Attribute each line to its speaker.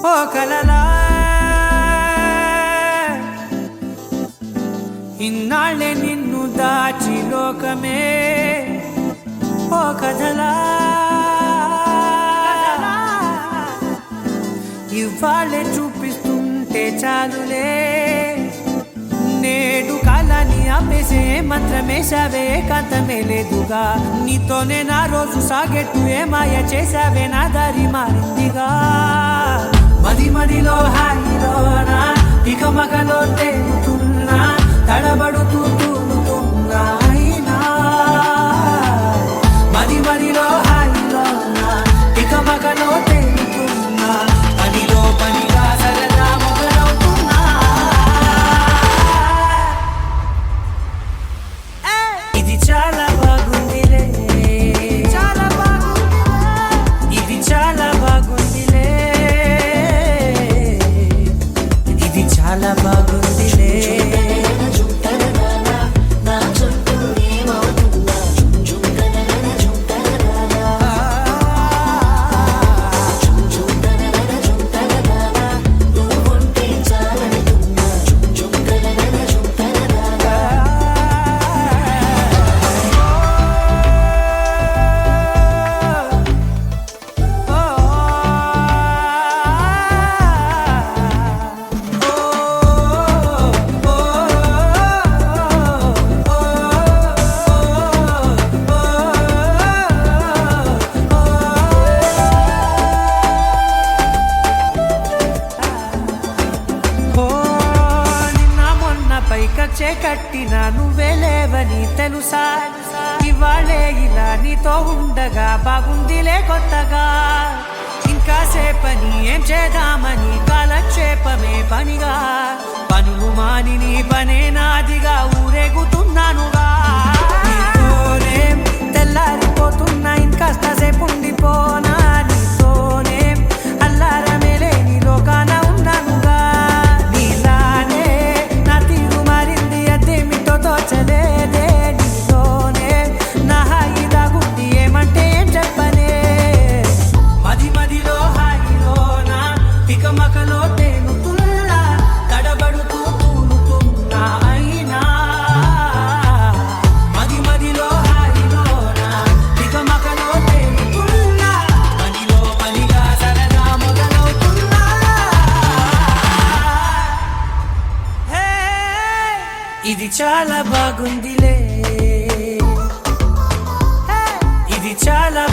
Speaker 1: ఓ కలలా ఇన్నాళ్ళే నిన్ను దాచి లోకమే ఓ కథలా ఇవాళ్ళే చూపిస్తుంటే చాలులే నేడు కాలాన్ని ఆపేసే మంత్రమేసావే కాంతమే లేదుగా నీతోనే నా రోజు సాగెట్టు ఏ మాయ చేసావే నా దారి మారిందిగా మది మదిలో హాయిలోనా ఇక మగలో తేలుతున్నా తడబడుతూ తూలుతున్నా అయినా మది మదిలో హాయిలోనా ఇక మగలో తేలుతున్నా పనిలో పనిగా సరదా మొదలవుతున్నా ఇది చాలా బాగుందిలే చాలా బాగుంది ఇది చాలా బాగుందిలే ఇది చాలా బాగుందిలే కచ్చే కట్టిన నువ్వే లేవని తెలుసా ఇవాళే ఇలా నీతో ఉండగా బాగుందిలే కొత్తగా ఇంకా సేపని ఏం చేద్దామని కాలక్షేపమే పనిగా పనులు మాని నీ పనే నాదిగా ఊరేగుతున్నానుగా నీతోనే తెల్లారిపోతున్నా ఇంకాస్త సేపు ఉండిపోనా నీతోనే అల్లారమే లేని లోకాన ఉన్నానుగా నీలానే నా తీరు మారింది అదేమిటో తోచలేదే నీతోనే నా హాయి దాగుంది ఏమంటే ఏం చెప్పనే మది మదిలో హాయిలోనా ఇక మకలో తేలుతున్నా తడబడుతూ తూలుతున్నా అయినా మది మదిలో హాయిలోనా ఇక మకలో తేలుతున్నా పనిలో పనిగా సరదా మొదలవుతున్నా హే ఇది చాలా బాగుందిలే ఇది చాలా